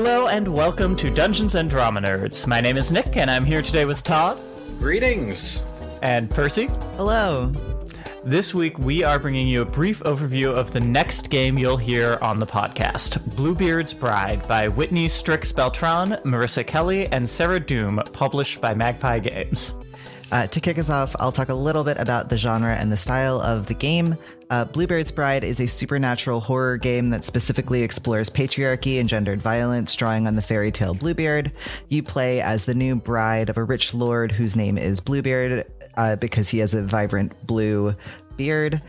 Hello and welcome to Dungeons and Drama Nerds. My name is Nick and I'm here today with Todd. Greetings. And Percy. Hello. This week we are bringing you a brief overview of the next game you'll hear on the podcast, Bluebeard's Bride by Whitney Strix Beltrán, Marissa Kelly, and Sarah Doom, published by Magpie Games. To kick us off, I'll talk a little bit about the genre and the style of the game. Bluebeard's Bride is a supernatural horror game that specifically explores patriarchy and gendered violence, drawing on the fairy tale Bluebeard. You play as the new bride of a rich lord whose name is Bluebeard, because he has a vibrant blue beard.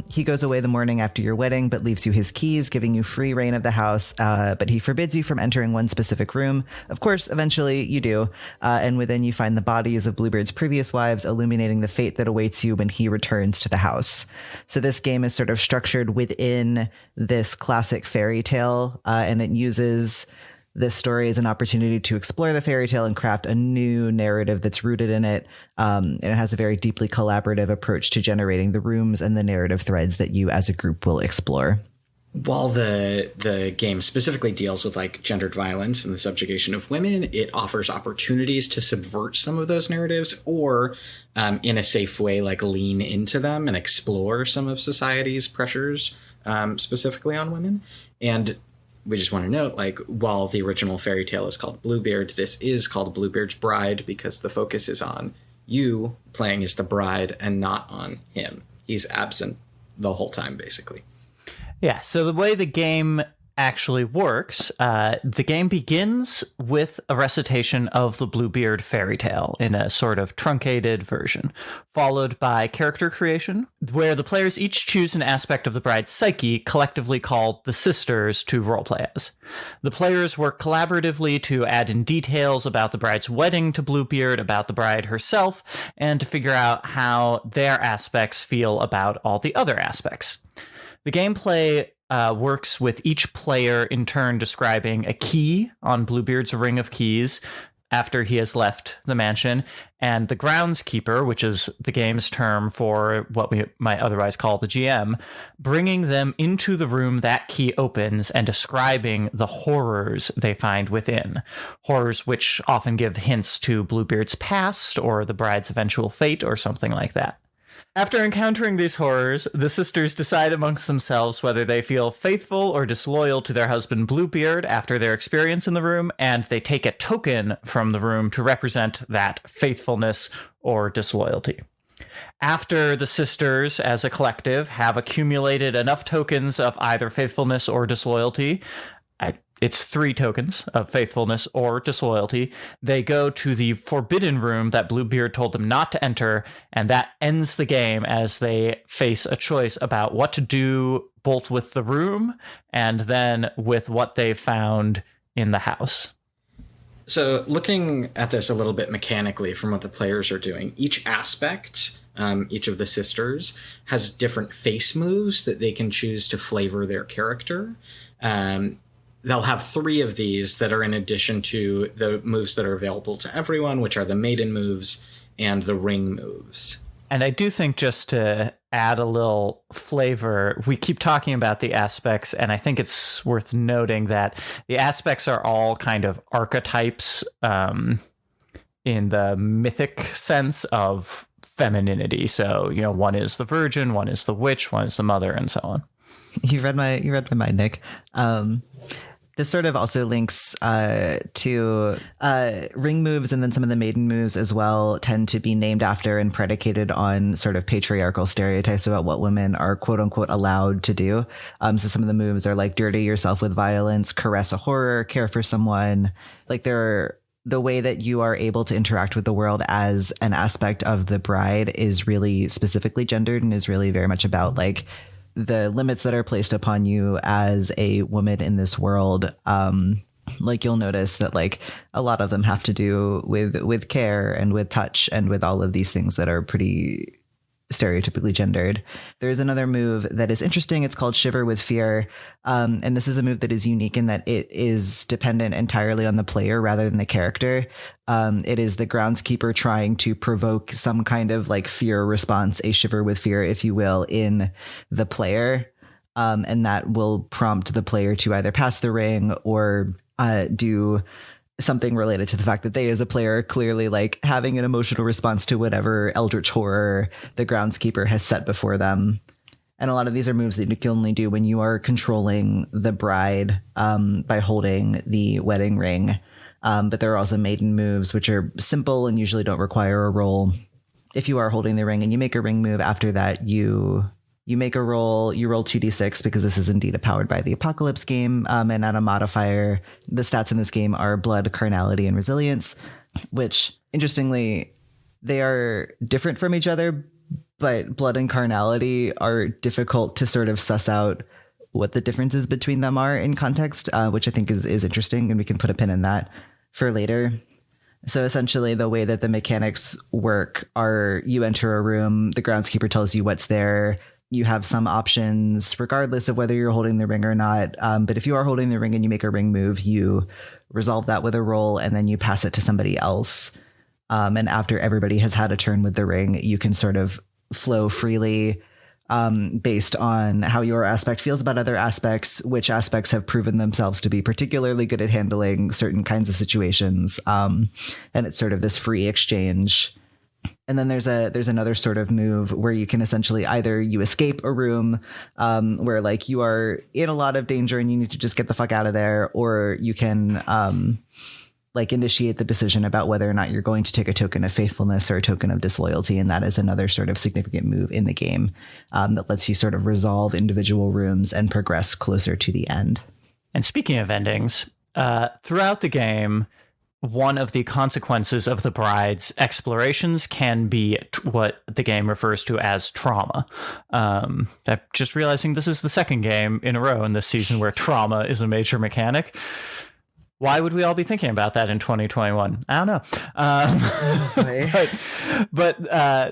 He goes away the morning after your wedding, but leaves you his keys, giving you free reign of the house, but he forbids you from entering one specific room. Of course, eventually you do, and within you find the bodies of Bluebeard's previous wives, illuminating the fate that awaits you when he returns to the house. So this game is sort of structured within this classic fairy tale, and it uses this story as an opportunity to explore the fairy tale and craft a new narrative that's rooted in it. And it has a very deeply collaborative approach to generating the rooms and the narrative threads that you as a group will explore. While the game specifically deals with like gendered violence and the subjugation of women, it offers opportunities to subvert some of those narratives or in a safe way, like lean into them and explore some of society's pressures, specifically on women. And we just want to note, like, while the original fairy tale is called Bluebeard, this is called Bluebeard's Bride because the focus is on you playing as the bride and not on him. He's absent the whole time, basically. Yeah, so the way the game actually works, the game begins with a recitation of the Bluebeard fairy tale in a sort of truncated version, followed by character creation, where the players each choose an aspect of the bride's psyche, collectively called the sisters, to roleplay as. The players work collaboratively to add in details about the bride's wedding to Bluebeard, about the bride herself, and to figure out how their aspects feel about all the other aspects. The gameplay works with each player in turn describing a key on Bluebeard's ring of keys after he has left the mansion, and the Groundskeeper, which is the game's term for what we might otherwise call the GM, bringing them into the room that key opens and describing the horrors they find within. Horrors which often give hints to Bluebeard's past or the bride's eventual fate or something like that. After encountering these horrors, the sisters decide amongst themselves whether they feel faithful or disloyal to their husband Bluebeard after their experience in the room, and they take a token from the room to represent that faithfulness or disloyalty. After the sisters, as a collective, have accumulated enough tokens of either faithfulness or disloyalty, it's 3 tokens of faithfulness or disloyalty, they go to the forbidden room that Bluebeard told them not to enter, and that ends the game as they face a choice about what to do both with the room and then with what they found in the house. So looking at this a little bit mechanically from what the players are doing, each aspect, each of the sisters, has different face moves that they can choose to flavor their character. They'll have 3 of these that are in addition to the moves that are available to everyone, which are the maiden moves and the ring moves. And I do think, just to add a little flavor, we keep talking about the aspects, and I think it's worth noting that the aspects are all kind of archetypes in the mythic sense of femininity. So, you know, one is the virgin, one is the witch, one is the mother, and so on. You read my mind, Nick. This sort of also links to ring moves, and then some of the maiden moves as well tend to be named after and predicated on sort of patriarchal stereotypes about what women are quote unquote allowed to do. So some of the moves are like dirty yourself with violence, caress a horror, care for someone. Like the way that you are able to interact with the world as an aspect of the bride is really specifically gendered and is really very much about like the limits that are placed upon you as a woman in this world. Like you'll notice that like a lot of them have to do with care and with touch and with all of these things that are pretty stereotypically gendered. There's another move that is interesting. It's called Shiver with Fear. And this is a move that is unique in that it is dependent entirely on the player rather than the character. It is the Groundskeeper trying to provoke some kind of like fear response, a shiver with fear, if you will, in the player. And that will prompt the player to either pass the ring or do something related to the fact that they as a player are clearly like having an emotional response to whatever eldritch horror the groundskeeper has set before them. And a lot of these are moves that you can only do when you are controlling the bride by holding the wedding ring. But there are also maiden moves, which are simple and usually don't require a roll. If you are holding the ring and you make a ring move, after that, you make a roll, you roll 2d6 because this is indeed a Powered by the Apocalypse game. And add a modifier. The stats in this game are blood, carnality, and resilience, which interestingly, they are different from each other, but blood and carnality are difficult to sort of suss out what the differences between them are in context, which I think is interesting, and we can put a pin in that for later. So essentially the way that the mechanics work are you enter a room, the groundskeeper tells you what's there, you have some options regardless of whether you're holding the ring or not. But if you are holding the ring and you make a ring move, you resolve that with a roll and then you pass it to somebody else. And after everybody has had a turn with the ring, you can sort of flow freely based on how your aspect feels about other aspects, which aspects have proven themselves to be particularly good at handling certain kinds of situations. And it's sort of this free exchange. And then there's another sort of move where you can essentially either you escape a room where like you are in a lot of danger and you need to just get the fuck out of there, or you can like initiate the decision about whether or not you're going to take a token of faithfulness or a token of disloyalty. And that is another sort of significant move in the game that lets you sort of resolve individual rooms and progress closer to the end. And speaking of endings, throughout the game, one of the consequences of the bride's explorations can be what the game refers to as trauma. I'm just realizing this is the second game in a row in this season where trauma is a major mechanic. Why would we all be thinking about that in 2021? I don't know. But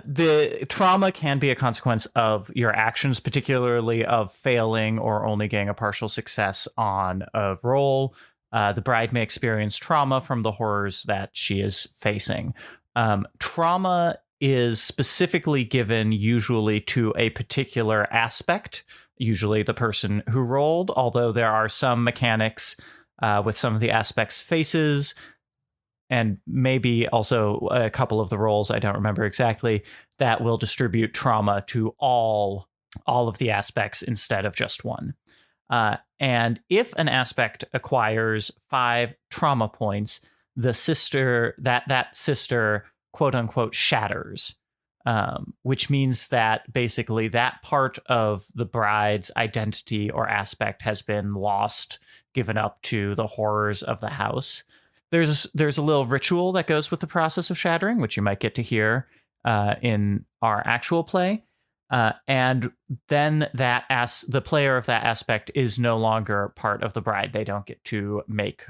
the trauma can be a consequence of your actions, particularly of failing or only getting a partial success on a roll. The bride may experience trauma from the horrors that she is facing. Trauma is specifically given usually to a particular aspect, usually the person who rolled, although there are some mechanics with some of the aspects' faces, and maybe also a couple of the rolls, I don't remember exactly, that will distribute trauma to all of the aspects instead of just one. And if an aspect acquires 5 trauma points, the sister, that sister, quote unquote, shatters, which means that basically that part of the bride's identity or aspect has been lost, given up to the horrors of the house. There's a little ritual that goes with the process of shattering, which you might get to hear in our actual play. And then the player of that aspect is no longer part of the bride. They don't get to make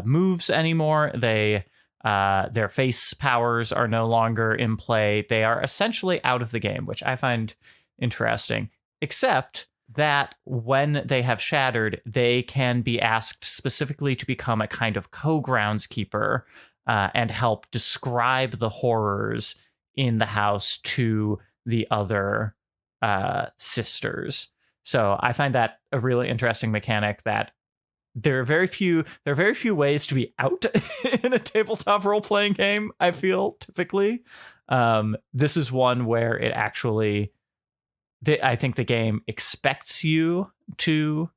moves anymore. Their face powers are no longer in play. They are essentially out of the game, which I find interesting, except that when they have shattered, they can be asked specifically to become a kind of co-groundskeeper and help describe the horrors in the house to the other sisters. So I find that a really interesting mechanic, that there are very few ways to be out in a tabletop role-playing game, I feel, typically. This is one where it actually, I think the game expects you to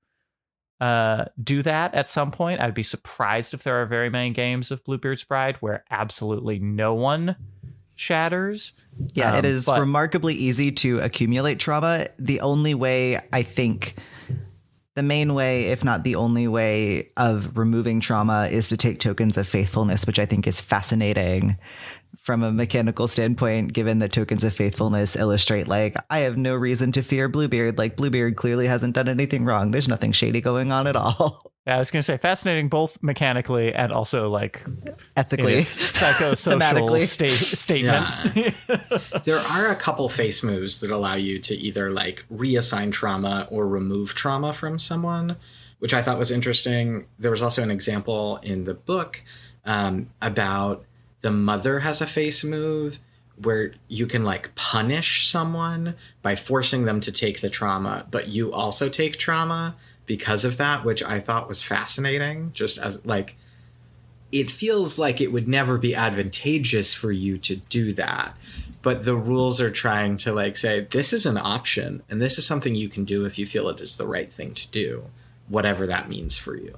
do that at some point. I'd be surprised if there are very many games of Bluebeard's Bride where absolutely no one shatters. Yeah, it is remarkably easy to accumulate trauma. The only way, I think, the main way, if not the only way of removing trauma, is to take tokens of faithfulness, which I think is fascinating from a mechanical standpoint, given that tokens of faithfulness illustrate, like, I have no reason to fear Bluebeard. Like, Bluebeard clearly hasn't done anything wrong. There's nothing shady going on at all. Yeah, I was going to say fascinating both mechanically and also like ethically, psychosocial statement. Yeah. There are a couple face moves that allow you to either like reassign trauma or remove trauma from someone, which I thought was interesting. There was also an example in the book about the mother has a face move where you can like punish someone by forcing them to take the trauma, but you also take trauma. because of that, which I thought was fascinating. Just as like, it feels like it would never be advantageous for you to do that. But the rules are trying to like say, this is an option and this is something you can do if you feel it is the right thing to do, whatever that means for you.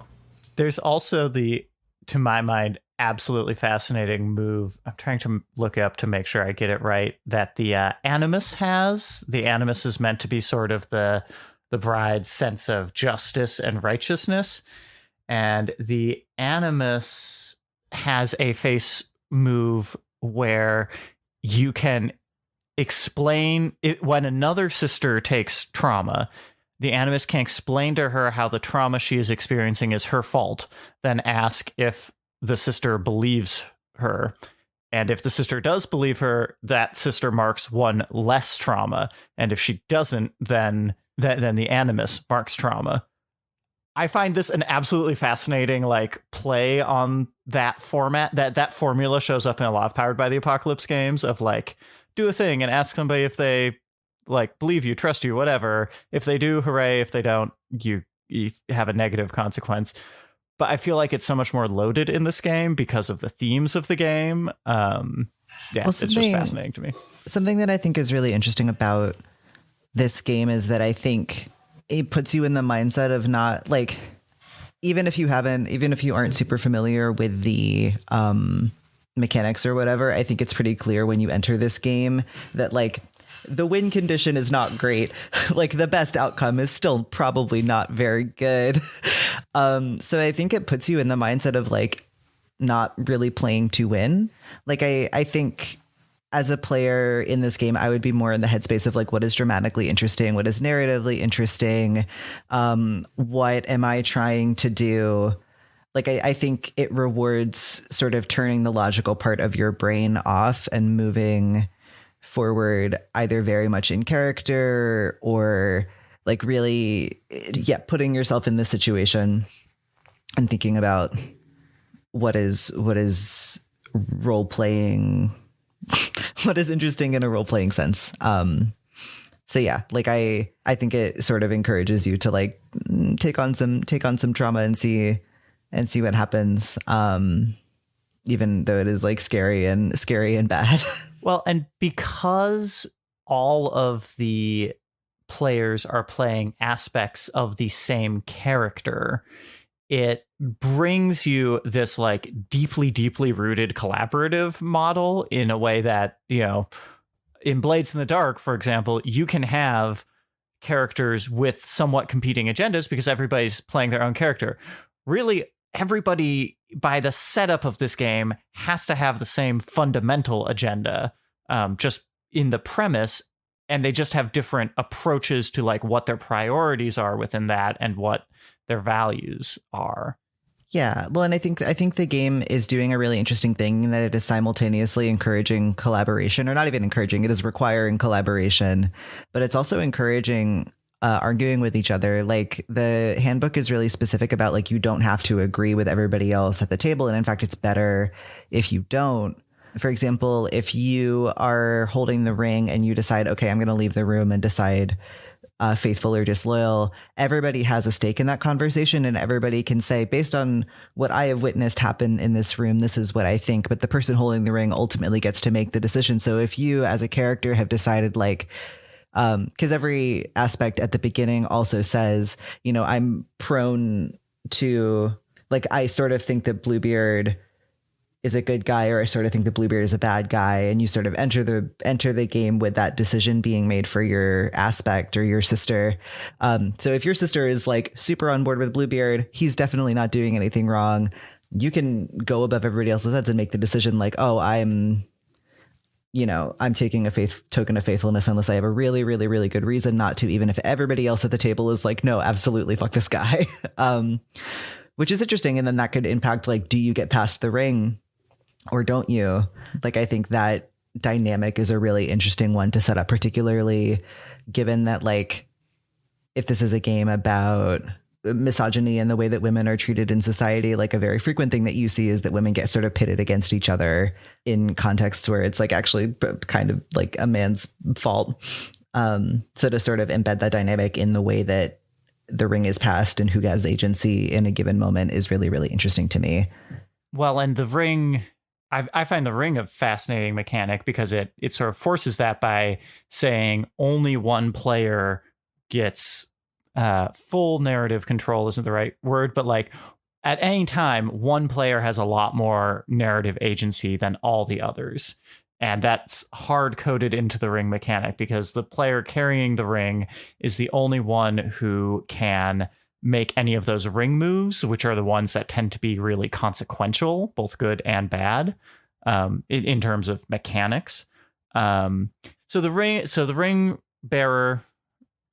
There's also the, to my mind, absolutely fascinating move. I'm trying to look up to make sure I get it right, that the Animus has. The Animus is meant to be sort of the bride's sense of justice and righteousness. And the Animus has a face move where you can explain it when another sister takes trauma. The Animus can explain to her how the trauma she is experiencing is her fault, then ask if the sister believes her. And if the sister does believe her, that sister marks one less trauma. And if she doesn't, then the Animus marks trauma. I find this an absolutely fascinating like play on that format. That formula shows up in a lot of Powered by the Apocalypse games of like, do a thing and ask somebody if they like believe you, trust you, whatever. If they do, hooray. If they don't, you have a negative consequence. But I feel like it's so much more loaded in this game because of the themes of the game. It's just fascinating to me. Something that I think is really interesting about this game is that I think it puts you in the mindset of not like, even if you aren't super familiar with the mechanics or whatever, I think it's pretty clear when you enter this game that like the win condition is not great. Like the best outcome is still probably not very good. So I think it puts you in the mindset of like not really playing to win. Like I think as a player in this game, I would be more in the headspace of like, what is dramatically interesting? What is narratively interesting? What am I trying to do? Like, I think it rewards sort of turning the logical part of your brain off and moving forward either very much in character or like really, putting yourself in this situation and thinking about what is role playing, what is interesting in a role playing sense. So yeah, like I think it sort of encourages you to like take on some trauma and see what happens. Even though it is like scary and bad. Well, and because all of the players are playing aspects of the same character, it brings you this like deeply, deeply rooted collaborative model in a way that, you know, in Blades in the Dark, for example, you can have characters with somewhat competing agendas because everybody's playing their own character. Really, everybody by the setup of this game has to have the same fundamental agenda, just in the premise, and they just have different approaches to like what their priorities are within that and what their values are. Yeah, well, and I think the game is doing a really interesting thing in that it is simultaneously encouraging collaboration, or not even encouraging, it is requiring collaboration, but it's also encouraging arguing with each other. Like the handbook is really specific about like you don't have to agree with everybody else at the table, and in fact, it's better if you don't. For example, if you are holding the ring and you decide, okay, I'm going to leave the room and decide faithful or disloyal, everybody has a stake in that conversation, and everybody can say, based on what I have witnessed happen in this room, this is what I think, but the person holding the ring ultimately gets to make the decision. So if you as a character have decided like, because every aspect at the beginning also says, you know, I'm prone to like, I sort of think that Bluebeard is a good guy, or I sort of think that Bluebeard is a bad guy, and you sort of enter the game with that decision being made for your aspect or your sister. So if your sister is like super on board with Bluebeard, he's definitely not doing anything wrong. You can go above everybody else's heads and make the decision like, oh, I'm taking a token of faithfulness unless I have a really, really, really good reason not to, even if everybody else at the table is like, no, absolutely, fuck this guy. Which is interesting. And then that could impact like, do you get past the ring or don't you? Like, I think that dynamic is a really interesting one to set up, particularly given that like, if this is a game about misogyny and the way that women are treated in society, like a very frequent thing that you see is that women get sort of pitted against each other in contexts where it's like actually kind of like a man's fault. So to sort of embed that dynamic in the way that the ring is passed and who has agency in a given moment is really, really interesting to me. Well, and the ring, I find the ring a fascinating mechanic because it sort of forces that by saying only one player gets full narrative control isn't the right word, but like at any time, one player has a lot more narrative agency than all the others. And that's hard coded into the ring mechanic because the player carrying the ring is the only one who can make any of those ring moves, which are the ones that tend to be really consequential, both good and bad, in terms of mechanics. So the ring bearer,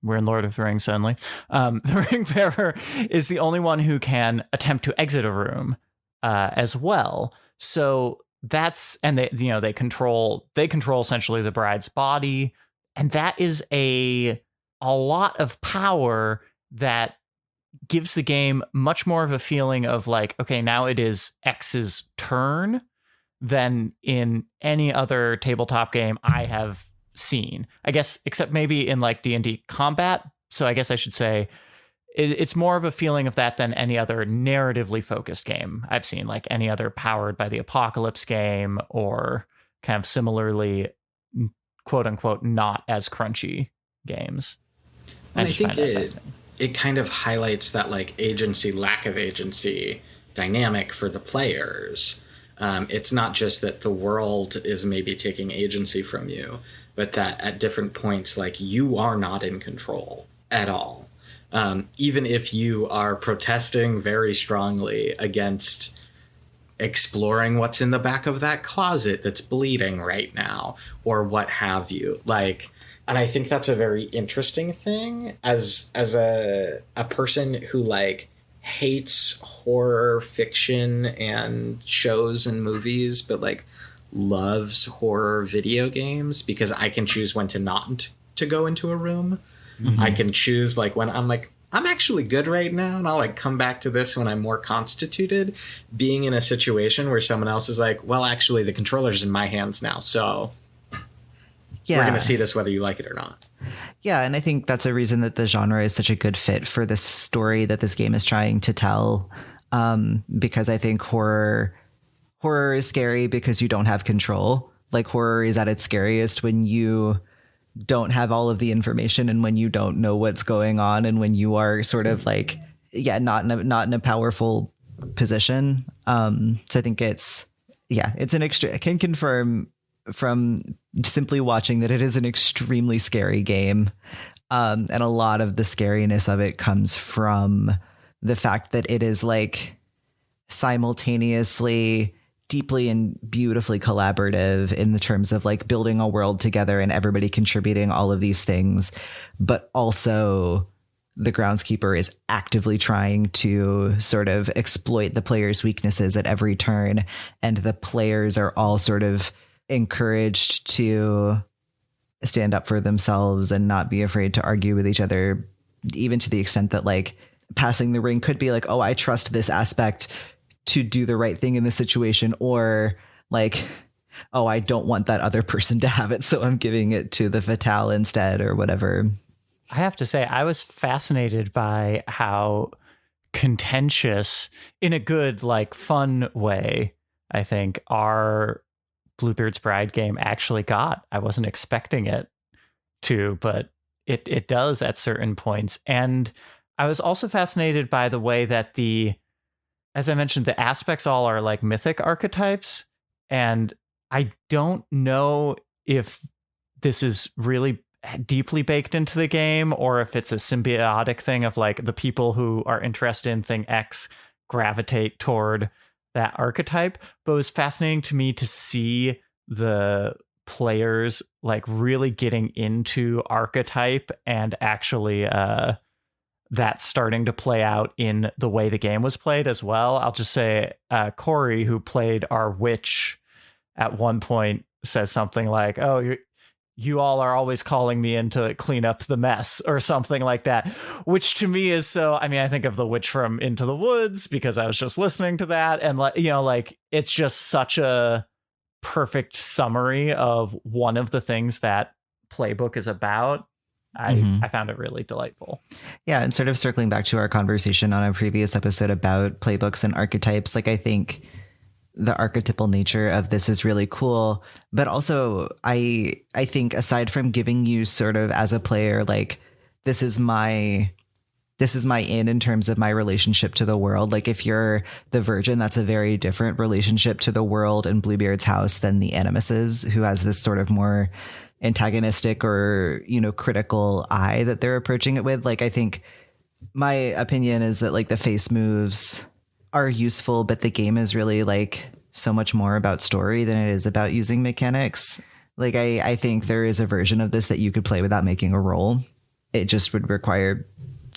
we're in Lord of the Rings suddenly. The ring bearer is the only one who can attempt to exit a room as well. So that's, and they control essentially the bride's body, and that is a lot of power that gives the game much more of a feeling of like, okay, now it is X's turn than in any other tabletop game I have seen, I guess, except maybe in like D&D combat. So I guess I should say it's more of a feeling of that than any other narratively focused game I've seen, like any other Powered by the Apocalypse game or kind of similarly, quote unquote, not as crunchy games. And I think it kind of highlights that like agency, lack of agency dynamic for the players. It's not just that the world is maybe taking agency from you, but that at different points, like you are not in control at all. Even if you are protesting very strongly against exploring what's in the back of that closet that's bleeding right now or what have you, like, and I think that's a very interesting thing as a person who like hates horror fiction and shows and movies, but like loves horror video games because I can choose when to not to go into a room. Mm-hmm. I can choose like when I'm like, I'm actually good right now, and I'll like come back to this when I'm more constituted. Being in a situation where someone else is like, well, actually the controller's in my hands now, so we're going to see this whether you like it or not. Yeah, and I think that's a reason that the genre is such a good fit for the story that this game is trying to tell. Because I think horror is scary because you don't have control. Like horror is at its scariest when you don't have all of the information and when you don't know what's going on and when you are sort of like, not in a powerful position. So I think it's an extra. I can confirm from simply watching that it is an extremely scary game. And a lot of the scariness of it comes from the fact that it is like simultaneously deeply and beautifully collaborative in the terms of like building a world together and everybody contributing all of these things. But also the Groundskeeper is actively trying to sort of exploit the player's weaknesses at every turn. And the players are all sort of encouraged to stand up for themselves and not be afraid to argue with each other, even to the extent that like passing the ring could be like, oh, I trust this aspect to do the right thing in this situation, or like, oh, I don't want that other person to have it, so I'm giving it to the Fatale instead, or whatever. I have to say, I was fascinated by how contentious, in a good, like, fun way, I think, our Bluebeard's Bride game actually got. I wasn't expecting it to, but it does at certain points. And I was also fascinated by the way that as I mentioned, the aspects all are like mythic archetypes. And I don't know if this is really deeply baked into the game or if it's a symbiotic thing of like the people who are interested in thing X gravitate toward that archetype. But it was fascinating to me to see the players like really getting into archetype and actually that's starting to play out in the way the game was played as well. I'll just say Kory, who played our witch at one point, says something like, oh, you all are always calling me in to clean up the mess or something like that, which to me is so, I mean, I think of the witch from Into the Woods because I was just listening to that. And like, you know, like it's just such a perfect summary of one of the things that playbook is about. I found it really delightful. Yeah, and sort of circling back to our conversation on a previous episode about playbooks and archetypes, like I think the archetypal nature of this is really cool, but also I think aside from giving you sort of as a player, like this is my in terms of my relationship to the world. Like if you're the Virgin, that's a very different relationship to the world in Bluebeard's house than the Animus is, who has this sort of more antagonistic or, you know, critical eye that they're approaching it with. Like, I think my opinion is that like the face moves are useful, but the game is really like so much more about story than it is about using mechanics. Like I think there is a version of this that you could play without making a roll. It just would require,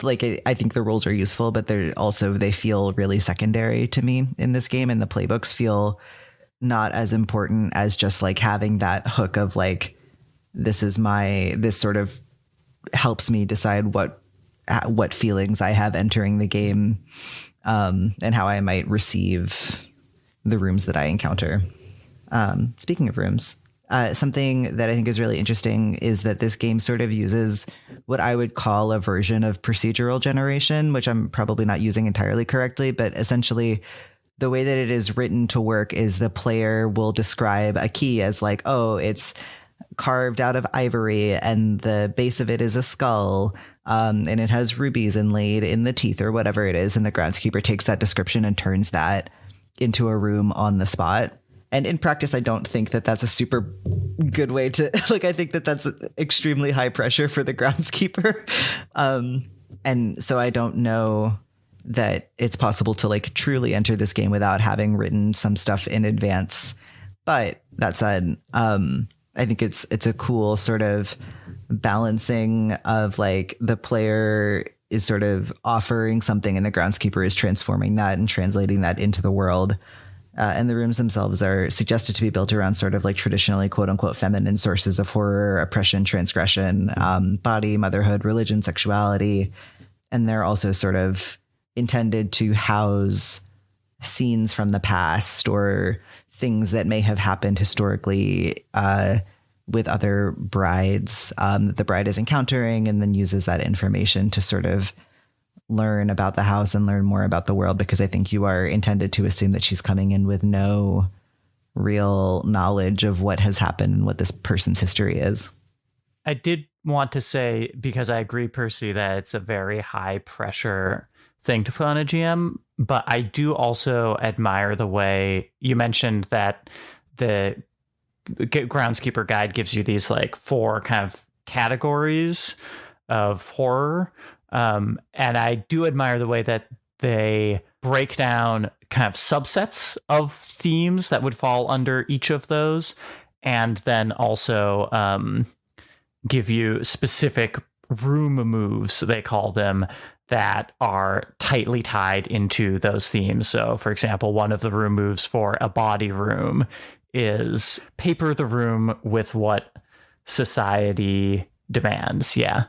like, I think the rolls are useful, but they feel really secondary to me in this game. And the playbooks feel not as important as just like having that hook of like, this sort of helps me decide what feelings I have entering the game, and how I might receive the rooms that I encounter. Speaking of rooms, something that I think is really interesting is that this game sort of uses what I would call a version of procedural generation, which I'm probably not using entirely correctly, but essentially the way that it is written to work is the player will describe a key as like, oh, it's carved out of ivory and the base of it is a skull, and it has rubies inlaid in the teeth or whatever it is. And the groundskeeper takes that description and turns that into a room on the spot. And in practice, I don't think that that's a super good way to, like, I think that that's extremely high pressure for the groundskeeper. And so I don't know that it's possible to like truly enter this game without having written some stuff in advance. But that said, I think it's a cool sort of balancing of like the player is sort of offering something and the groundskeeper is transforming that and translating that into the world. And the rooms themselves are suggested to be built around sort of like traditionally quote unquote feminine sources of horror, oppression, transgression, body, motherhood, religion, sexuality. And they're also sort of intended to house scenes from the past or things that may have happened historically with other brides that the bride is encountering, and then uses that information to sort of learn about the house and learn more about the world, because I think you are intended to assume that she's coming in with no real knowledge of what has happened and what this person's history is. I did want to say, because I agree, Percy, that it's a very high pressure thing to put on a GM, but I do also admire the way you mentioned that the Groundskeeper guide gives you these like 4 kind of categories of horror. And I do admire the way that they break down kind of subsets of themes that would fall under each of those, and then also give you specific room moves, they call them, that are tightly tied into those themes. So, for example, one of the room moves for a body room is paper the room with what society demands. Yeah.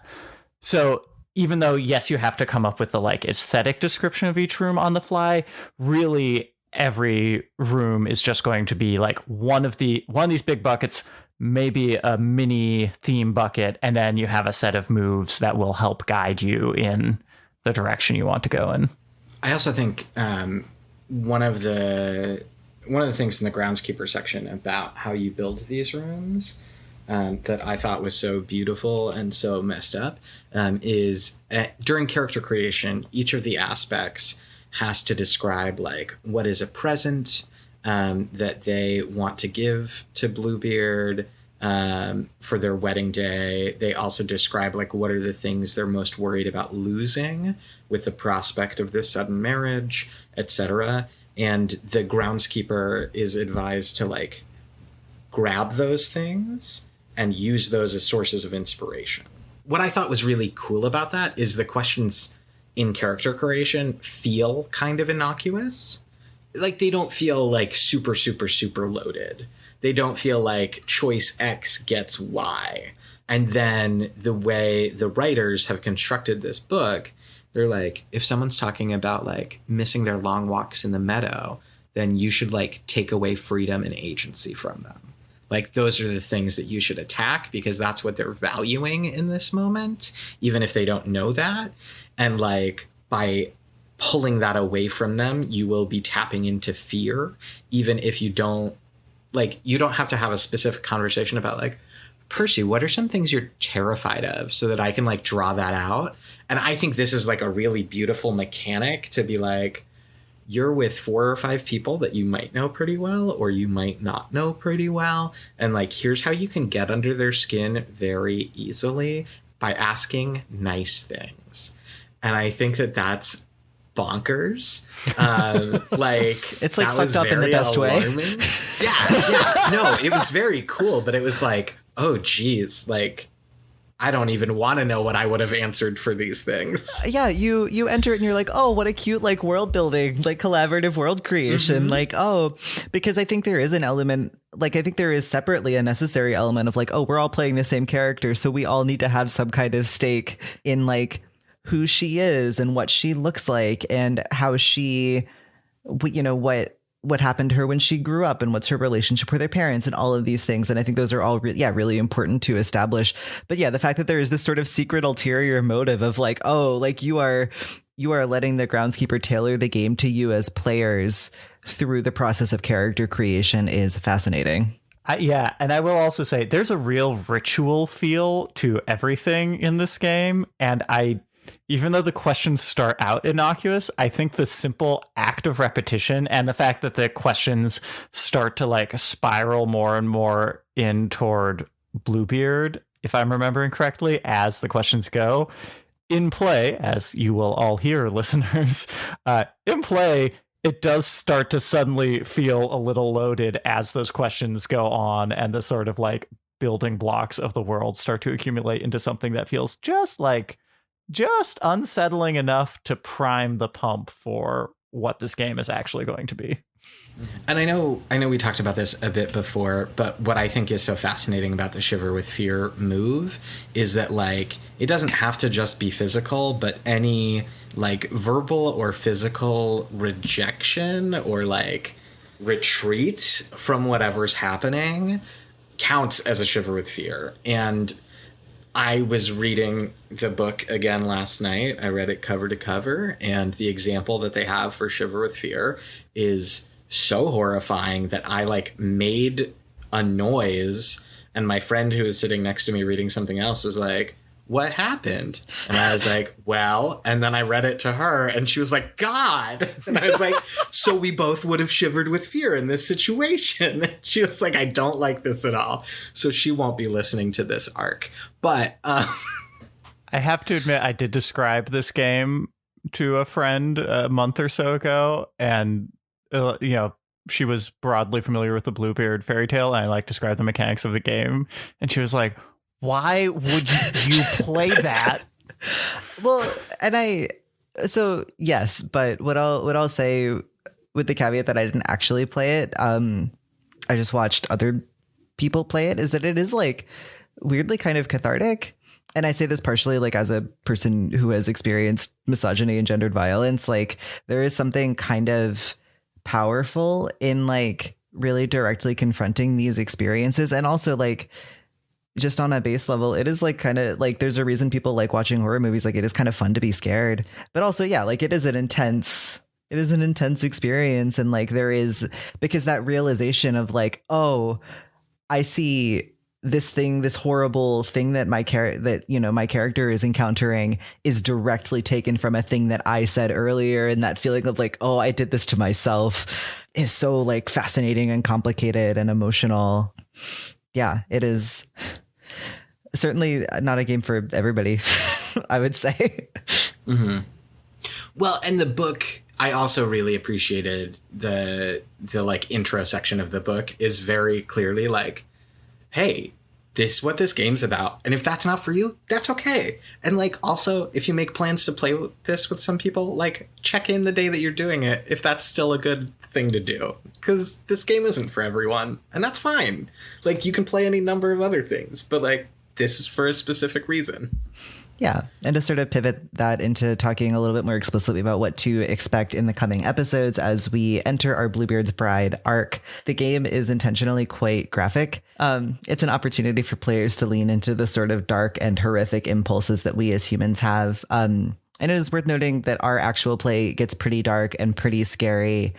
So even though, yes, you have to come up with the like aesthetic description of each room on the fly, really every room is just going to be like one of these big buckets, maybe a mini theme bucket, and then you have a set of moves that will help guide you in the direction you want to go in. I also think one of the things in the groundskeeper section about how you build these rooms that I thought was so beautiful and so messed up is during character creation, each of the aspects has to describe like what is a present that they want to give to Bluebeard for their wedding day. They also describe like what are the things they're most worried about losing with the prospect of this sudden marriage, etc. And the groundskeeper is advised to like grab those things and use those as sources of inspiration. What I thought was really cool about that is the questions in character creation feel kind of innocuous. Like they don't feel like super, super, super loaded. They don't feel like choice X gets Y. And then the way the writers have constructed this book, they're like, if someone's talking about like missing their long walks in the meadow, then you should like take away freedom and agency from them. like those are the things that you should attack because that's what they're valuing in this moment, even if they don't know that. And like by pulling that away from them, you will be tapping into fear, even if you don't have to have a specific conversation about like, Percy, what are some things you're terrified of so that I can like draw that out? And I think this is like a really beautiful mechanic to be like, you're with 4 or 5 people that you might know pretty well, or you might not know pretty well. And like, here's how you can get under their skin very easily by asking nice things. And I think that that's bonkers. Like it's like fucked up in the best alarming. way. Yeah. No, it was very cool, but it was like, oh geez, like I don't even want to know what I would have answered for these things. Yeah, you enter it and you're like, oh, what a cute like world building, like collaborative world creation. Mm-hmm. Like, oh, because I think there is an element, like I think there is separately a necessary element of like, oh, we're all playing the same character, so we all need to have some kind of stake in like who she is and what she looks like and how she, you know, what happened to her when she grew up and what's her relationship with her parents and all of these things. And I think those are all really important to establish. But yeah, the fact that there is this sort of secret ulterior motive of like, oh, like you are letting the Groundskeeper tailor the game to you as players through the process of character creation is fascinating. Yeah, and I will also say there's a real ritual feel to everything in this game. And even though the questions start out innocuous, I think the simple act of repetition and the fact that the questions start to like spiral more and more in toward Bluebeard, if I'm remembering correctly, as the questions go in play, as you will all hear, listeners, in play, it does start to suddenly feel a little loaded as those questions go on and the sort of like building blocks of the world start to accumulate into something that feels just unsettling enough to prime the pump for what this game is actually going to be. And I know we talked about this a bit before, but what I think is so fascinating about the Shiver with Fear move is that like it doesn't have to just be physical, but any like verbal or physical rejection or like retreat from whatever's happening counts as a Shiver with Fear. And I was reading the book again last night. I read it cover to cover, and the example that they have for Shiver with Fear is so horrifying that I like made a noise, and my friend who was sitting next to me reading something else was like, what happened? And I was like, well, and then I read it to her and she was like, God. And I was like, so we both would have shivered with fear in this situation. She was like, I don't like this at all. So she won't be listening to this arc. But I have to admit, I did describe this game to a friend a month or so ago. And, she was broadly familiar with the Bluebeard fairy tale. And I like described the mechanics of the game. And she was like, why would you play that? Well, so yes, but what I'll say with the caveat that I didn't actually play it, I just watched other people play it, is that it is like weirdly kind of cathartic. And I say this partially like as a person who has experienced misogyny and gendered violence, like there is something kind of powerful in like really directly confronting these experiences. And also like, just on a base level, it is like kind of like there's a reason people like watching horror movies. Like it is kind of fun to be scared, but also, yeah, like it is an intense experience. And like there is, because that realization of like, oh, I see this thing, this horrible thing that my character is encountering is directly taken from a thing that I said earlier. And that feeling of like, oh, I did this to myself is so like fascinating and complicated and emotional. Yeah, it is. Certainly not a game for everybody, I would say. Mm-hmm. Well, and the book, I also really appreciated the like intro section of the book is very clearly like, hey, this is what this game's about. And if that's not for you, that's okay. And like, also, if you make plans to play this with some people, like check in the day that you're doing it, if that's still a good thing to do, because this game isn't for everyone, and that's fine. Like you can play any number of other things, but like this is for a specific reason. Yeah, and to sort of pivot that into talking a little bit more explicitly about what to expect in the coming episodes as we enter our Bluebeard's Bride arc. The game is intentionally quite graphic. It's an opportunity for players to lean into the sort of dark and horrific impulses that we as humans have. And it is worth noting that our actual play gets pretty dark and pretty scary.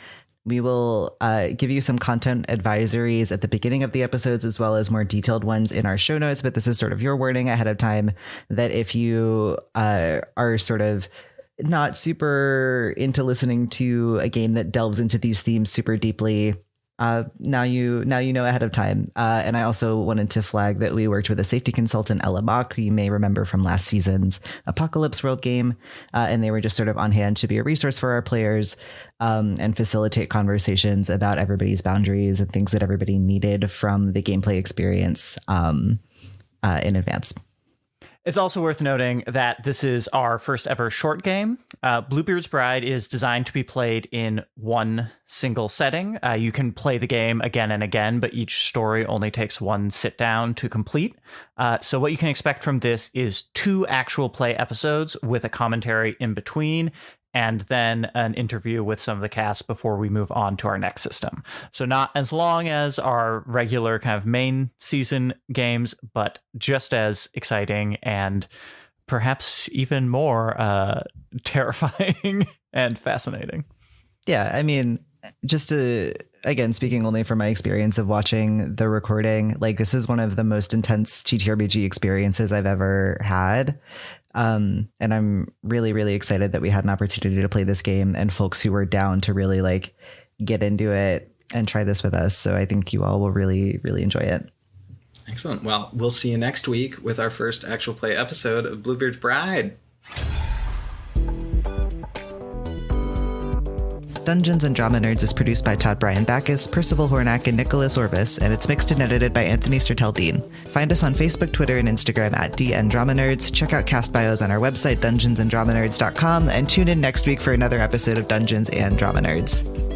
We will give you some content advisories at the beginning of the episodes, as well as more detailed ones in our show notes. But this is sort of your warning ahead of time that if you are sort of not super into listening to a game that delves into these themes super deeply, now you know ahead of time. And I also wanted to flag that we worked with a safety consultant, Ella Mock, who you may remember from last season's Apocalypse World game. And they were just sort of on hand to be a resource for our players and facilitate conversations about everybody's boundaries and things that everybody needed from the gameplay experience in advance. It's also worth noting that this is our first ever short game. Bluebeard's Bride is designed to be played in one single setting. You can play the game again and again, but each story only takes one sit down to complete. So what you can expect from this is 2 actual play episodes with a commentary in between, and then an interview with some of the cast before we move on to our next system. So not as long as our regular kind of main season games, but just as exciting and perhaps even more terrifying and fascinating. Yeah, I mean, just to, again, speaking only from my experience of watching the recording, like this is one of the most intense TTRPG experiences I've ever had. And I'm really, really excited that we had an opportunity to play this game and folks who were down to really like get into it and try this with us. So I think you all will really, really enjoy it. Excellent. Well, we'll see you next week with our first actual play episode of Bluebeard's Bride. Dungeons and Drama Nerds is produced by Todd Backus, Percival Hornak, and Nicholas Orvis, and it's mixed and edited by Anthony Sertel Dean. Find us on Facebook, Twitter, and Instagram at DN Drama Nerds. Check out cast bios on our website, dungeonsanddramanerds.com, and tune in next week for another episode of Dungeons and Drama Nerds.